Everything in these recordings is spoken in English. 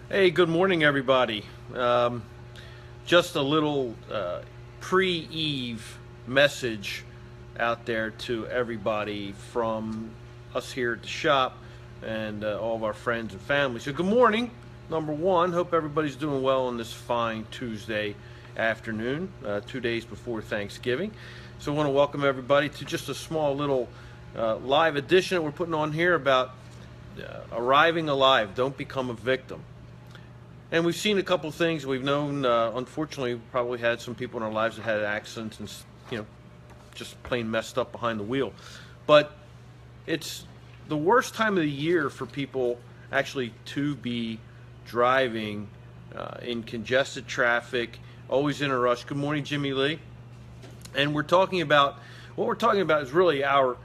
Hey, good morning, everybody. Just a little pre-Eve message out there to everybody from us here at the shop and all of our friends and family. So, good morning, number one. Hope everybody's doing well on this fine Tuesday afternoon, 2 days before Thanksgiving. So, I want to welcome everybody to just a small little live edition that we're putting on here about arriving alive. Don't become a victim. And we've seen a couple of things. We've known, unfortunately, probably had some people in our lives that had accidents and, just plain messed up behind the wheel. But it's the worst time of the year for people actually to be driving in congested traffic, always in a rush. Good morning, Jimmy Lee. And what we're talking about is really our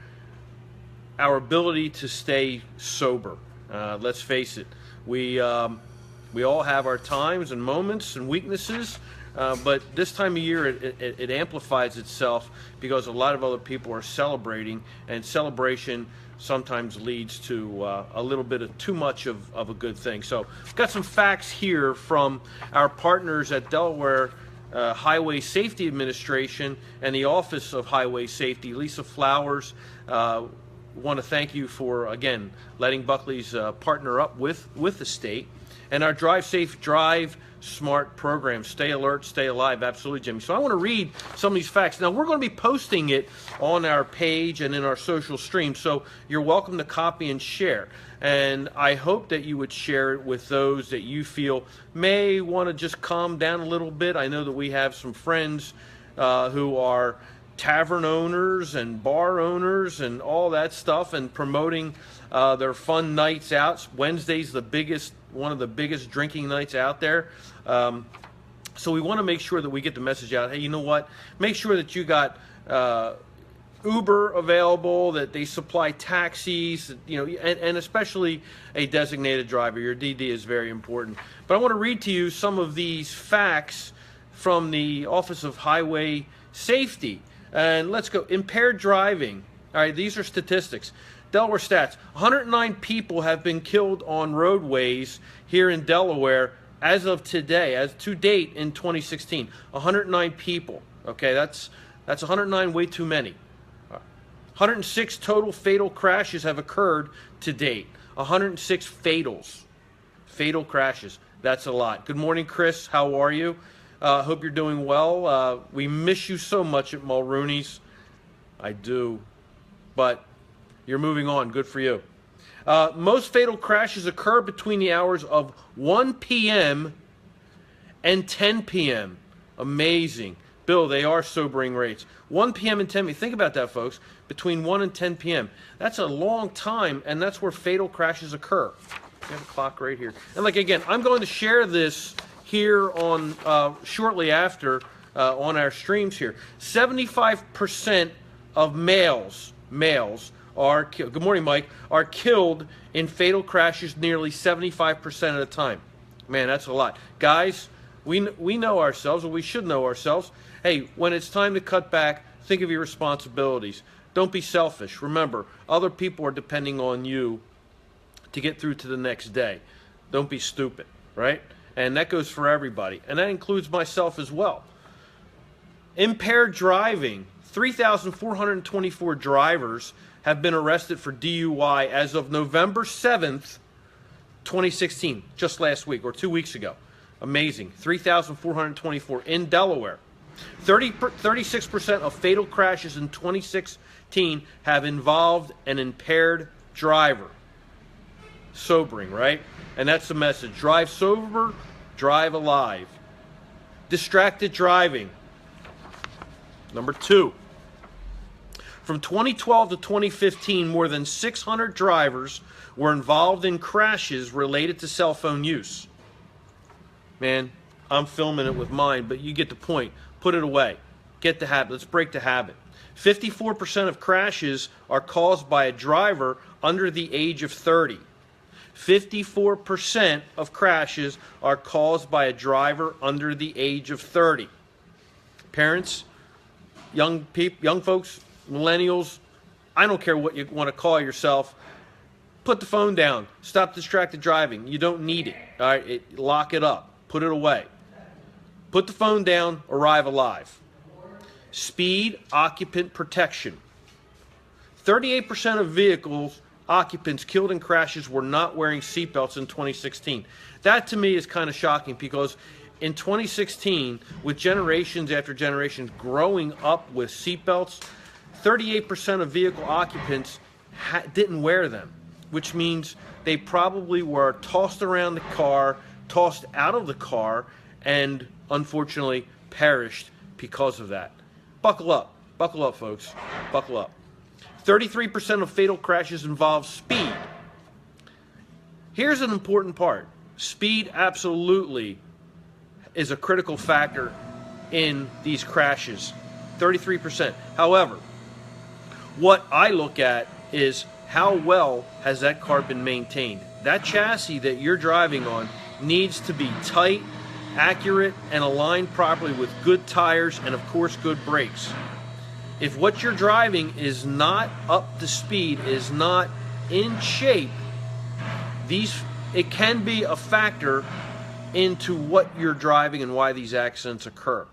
ability to stay sober. Let's face it, we all have our times and moments and weaknesses, but this time of year it amplifies itself because a lot of other people are celebrating, and celebration sometimes leads to a little bit of too much of a good thing. So I've got some facts here from our partners at Delaware Highway Safety Administration and the Office of Highway Safety. Lisa Flowers, want to thank you for, again, letting Buckley's partner up with the state. And our Drive Safe, Drive Smart program. Stay alert, stay alive. Absolutely, Jimmy. So I want to read some of these facts. Now, we're going to be posting it on our page and in our social stream, so you're welcome to copy and share. And I hope that you would share it with those that you feel may want to just calm down a little bit. I know that we have some friends who are tavern owners and bar owners and all that stuff, and promoting their fun nights out. Wednesday's one of the biggest drinking nights out there. So we want to make sure that we get the message out. Hey, you know what? Make sure that you got Uber available, that they supply taxis, and especially a designated driver. Your DD is very important. But I want to read to you some of these facts from the Office of Highway Safety. And let's go. Impaired driving. All right, these are statistics. Delaware stats. 109 people have been killed on roadways here in Delaware as of today, as to date in 2016. 109 people. Okay, that's 109 way too many. 106 total fatal crashes have occurred to date. 106 fatal crashes. That's a lot. Good morning, Chris. How are you? Hope you're doing well. We miss you so much at Mulrooney's. I do. But you're moving on. Good for you. Most fatal crashes occur between the hours of 1 p.m. and 10 p.m. Amazing. Bill, they are sobering rates. 1 p.m. and 10 p.m. Think about that, folks. Between 1 and 10 p.m. That's a long time, and that's where fatal crashes occur. We have a clock right here. And again, I'm going to share this here on shortly after on our streams here. 75% of males are killed. Good morning, Mike. Are killed in fatal crashes nearly 75% of the time. Man, that's a lot. Guys, we know ourselves, or we should know ourselves. Hey, when it's time to cut back, think of your responsibilities. Don't be selfish. Remember, other people are depending on you to get through to the next day. Don't be stupid, right? And that goes for everybody. And that includes myself as well. Impaired driving. 3,424 drivers have been arrested for DUI as of November 7th, 2016, just last week or 2 weeks ago. Amazing. 3,424 in Delaware. 36% of fatal crashes in 2016 have involved an impaired driver. Sobering, right? And that's the message. Drive sober, drive alive. Distracted driving. Number 2. From 2012 to 2015, more than 600 drivers were involved in crashes related to cell phone use. Man, I'm filming it with mine, but you get the point. Put it away. Get the habit. Let's break the habit. 54% of crashes are caused by a driver under the age of 30. 54% of crashes are caused by a driver under the age of 30. Parents, young folks, millennials, I don't care what you want to call yourself, put the phone down. Stop distracted driving. You don't need it. All right, lock it up. Put it away. Put the phone down. Arrive alive. Speed, occupant protection. 38% of vehicles occupants killed in crashes were not wearing seatbelts in 2016. That to me is kind of shocking, because in 2016, with generations after generations growing up with seatbelts, 38% of vehicle occupants didn't wear them, which means they probably were tossed around the car, tossed out of the car, and unfortunately perished because of that. Buckle up, folks, buckle up. 33% of fatal crashes involve speed. Here's an important part. Speed absolutely is a critical factor in these crashes. 33%. However, what I look at is how well has that car been maintained. That chassis that you're driving on needs to be tight, accurate, and aligned properly with good tires and, of course, good brakes. If what you're driving is not up to speed, is not in shape, it can be a factor into what you're driving and why these accidents occur.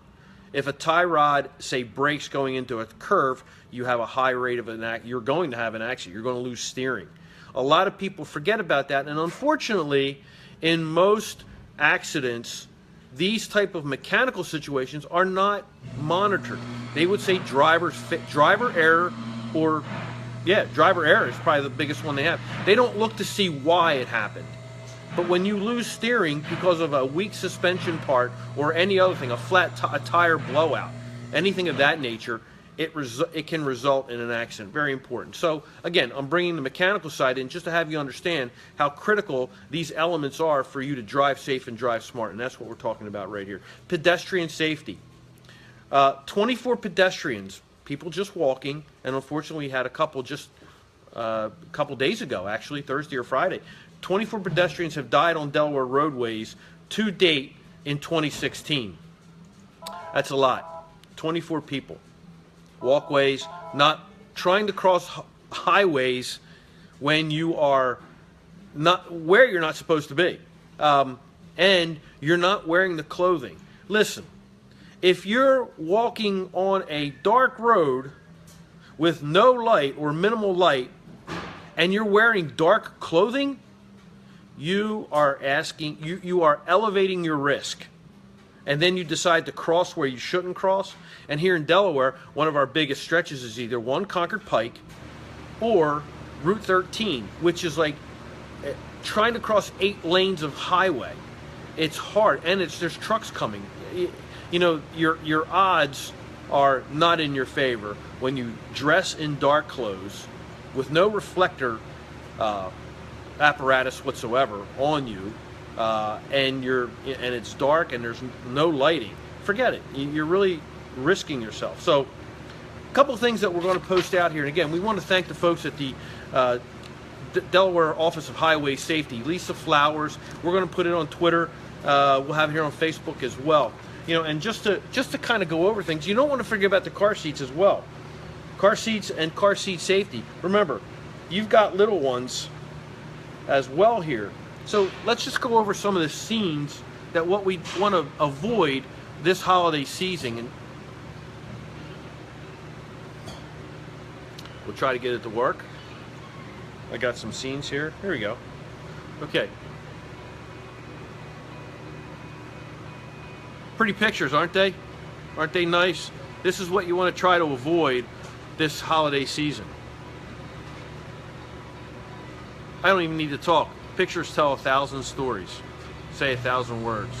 If a tie rod, say, breaks going into a curve, you have a high rate of you're going to have an accident. You're going to lose steering. A lot of people forget about that, and unfortunately, in most accidents, these type of mechanical situations are not monitored. They would say driver error, or driver error is probably the biggest one they have. They don't look to see why it happened. But when you lose steering because of a weak suspension part or any other thing, a tire blowout, anything of that nature, it can result in an accident. Very important. So again, I'm bringing the mechanical side in just to have you understand how critical these elements are for you to drive safe and drive smart, and that's what we're talking about right here. Pedestrian safety. 24 pedestrians, people just walking, and unfortunately we had a couple just a couple days ago, actually Thursday or Friday. 24 pedestrians have died on Delaware roadways to date in 2016. That's a lot. 24 people. Walkways, not trying to cross highways when you are not where you're not supposed to be, and you're not wearing the clothing. Listen, if you're walking on a dark road with no light or minimal light and you're wearing dark clothing, you are elevating your risk. And then you decide to cross where you shouldn't cross. And here in Delaware, one of our biggest stretches is either Concord Pike or Route 13, which is like trying to cross 8 lanes of highway. It's hard, and there's trucks coming. You know, your odds are not in your favor when you dress in dark clothes with no reflector apparatus whatsoever on you, and it's dark and there's no lighting. Forget it. You're really risking yourself. So a couple of things that we're going to post out here, and again, we want to thank the folks at the Delaware Office of Highway Safety. Lisa Flowers. We're going to put it on Twitter. We'll have it here on Facebook as well. You know, and just to kind of go over things, you don't want to forget about the car seats as well. Car seats and car seat safety. Remember, you've got little ones as well here. So let's just go over some of the scenes that what we want to avoid this holiday season, and we'll try to get it to work. I got some scenes here. Here we go. Okay. Pretty pictures, aren't they? Aren't they nice? This is what you want to try to avoid this holiday season. I don't even need to talk. Pictures tell 1,000 stories, say 1,000 words.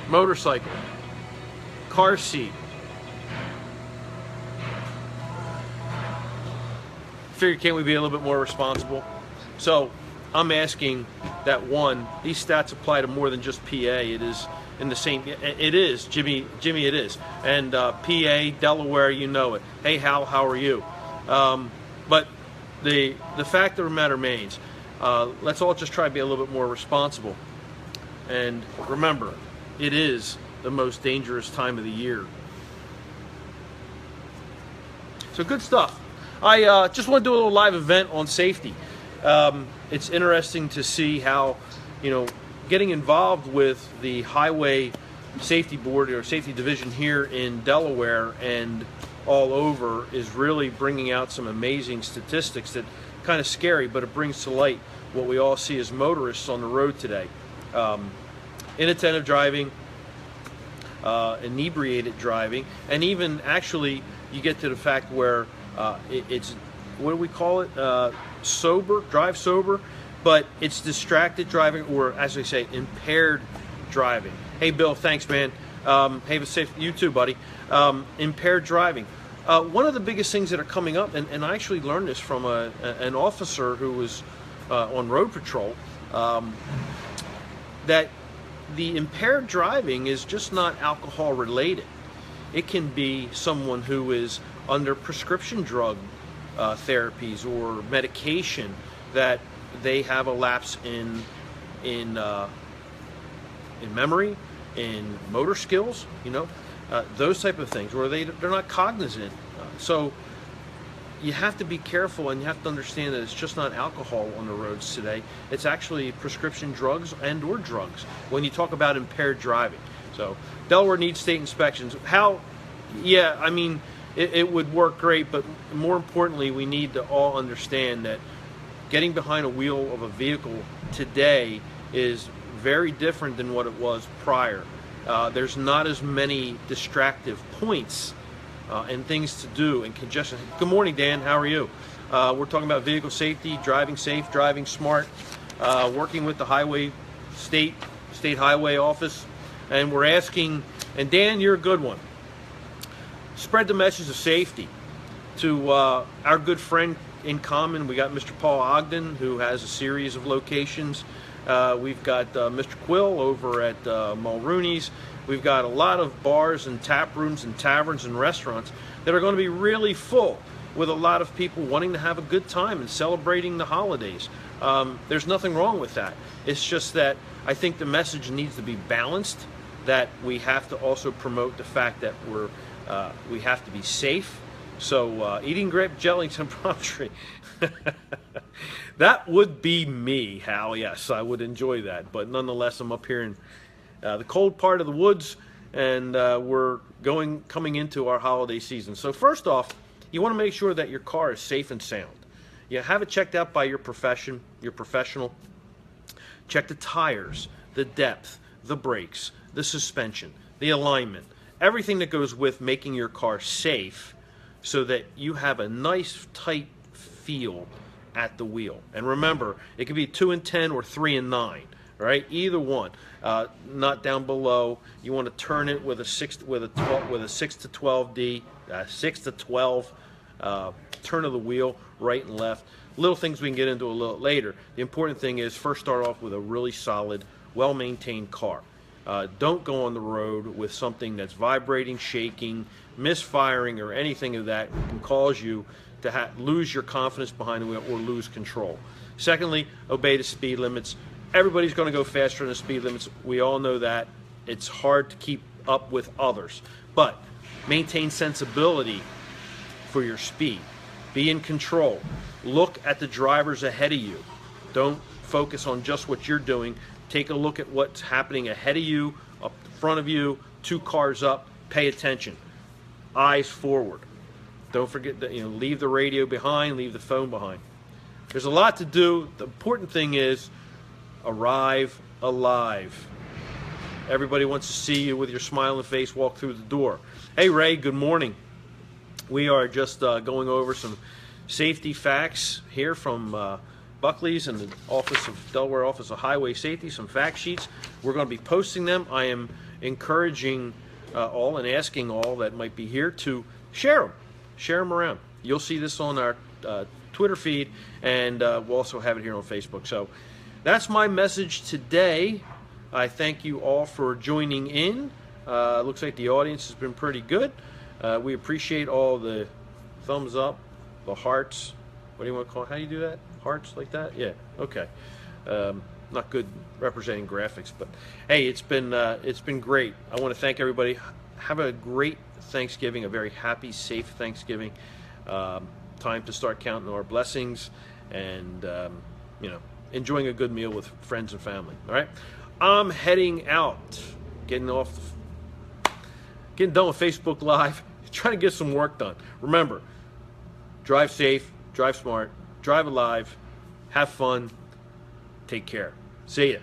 Motorcycle, car seat. Figure, can't we be a little bit more responsible? So I'm asking that these stats apply to more than just PA. It is in the same, it is, Jimmy, it is. And PA, Delaware, you know it. Hey, Hal, how are you? But the fact of the matter remains, let's all just try to be a little bit more responsible. And remember, it is the most dangerous time of the year. So good stuff. I just want to do a little live event on safety. It's interesting to see how, getting involved with the Highway Safety Board or Safety Division here in Delaware and all over is really bringing out some amazing statistics that kind of scary, but it brings to light what we all see as motorists on the road today. Inattentive driving, inebriated driving, and even actually you get to the fact where it's, what do we call it, sober, drive sober, but it's distracted driving, or as they say, impaired driving. Hey Bill, thanks man. Hey, safe, you too buddy. Impaired driving. One of the biggest things that are coming up, and I actually learned this from an officer who was on road patrol, that the impaired driving is just not alcohol related. It can be someone who is under prescription drug therapies or medication, that they have a lapse in memory, in motor skills, those type of things, or they're not cognizant. So you have to be careful, and you have to understand that it's just not alcohol on the roads today. It's actually prescription drugs and or drugs when you talk about impaired driving. So Delaware needs state inspections. How? Yeah, I mean, it would work great, but more importantly, we need to all understand that getting behind a wheel of a vehicle today is very different than what it was prior. There's not as many distractive points and things to do, and congestion. Good morning, Dan. How are you? We're talking about vehicle safety, driving safe, driving smart, working with the highway state highway office, and we're asking, and Dan, you're a good one, spread the message of safety to our good friend in common. We got Mr. Paul Ogden, who has a series of locations. We've got Mr. Quill over at Mulrooney's. We've got a lot of bars and tap rooms and taverns and restaurants that are going to be really full, with a lot of people wanting to have a good time and celebrating the holidays. There's nothing wrong with that. It's just that I think the message needs to be balanced, that we have to also promote the fact that we have to be safe. So eating grape jellies and palm tree. That would be me, Hal. Yes, I would enjoy that. But nonetheless, I'm up here in the cold part of the woods, and we're coming into our holiday season. So first off, you want to make sure that your car is safe and sound. You have it checked out by your professional. Check the tires, the depth, the brakes, the suspension, the alignment, everything that goes with making your car safe, so that you have a nice tight feel at the wheel. And remember, it can be 2 and 10 or 3 and 9, right? Either one. Not down below. You want to turn it with a 6 to 12D, 6 to 12 turn of the wheel, right and left. Little things we can get into a little later. The important thing is first start off with a really solid, well-maintained car. Don't go on the road with something that's vibrating, shaking, misfiring, or anything of that can cause you to lose your confidence behind the wheel or lose control. Secondly, obey the speed limits. Everybody's going to go faster than the speed limits. We all know that. It's hard to keep up with others. But maintain sensibility for your speed. Be in control. Look at the drivers ahead of you. Don't focus on just what you're doing. Take a look at what's happening ahead of you, up in front of you, 2 cars up. Pay attention. Eyes forward. Don't forget that, leave the radio behind, leave the phone behind. There's a lot to do. The important thing is arrive alive. Everybody wants to see you with your smiling face walk through the door. Hey Ray, good morning. We are just going over some safety facts here from Buckley's and the Delaware Office of Highway Safety, some fact sheets. We're going to be posting them. I am encouraging all and asking all that might be here to share them. Share them around. You'll see this on our Twitter feed, and we'll also have it here on Facebook. So that's my message today. I thank you all for joining in. Looks like the audience has been pretty good. We appreciate all the thumbs up, the hearts. What do you want to call it? How do you do that? Hearts like that? Yeah. Okay. Not good representing graphics, but hey, it's been great. I want to thank everybody. Have a great Thanksgiving, a very happy, safe Thanksgiving. Time to start counting our blessings, and you know, enjoying a good meal with friends and family. All right, I'm heading out, getting done with Facebook Live, trying to get some work done. Remember, drive safe, drive smart, drive alive, have fun, take care. See ya.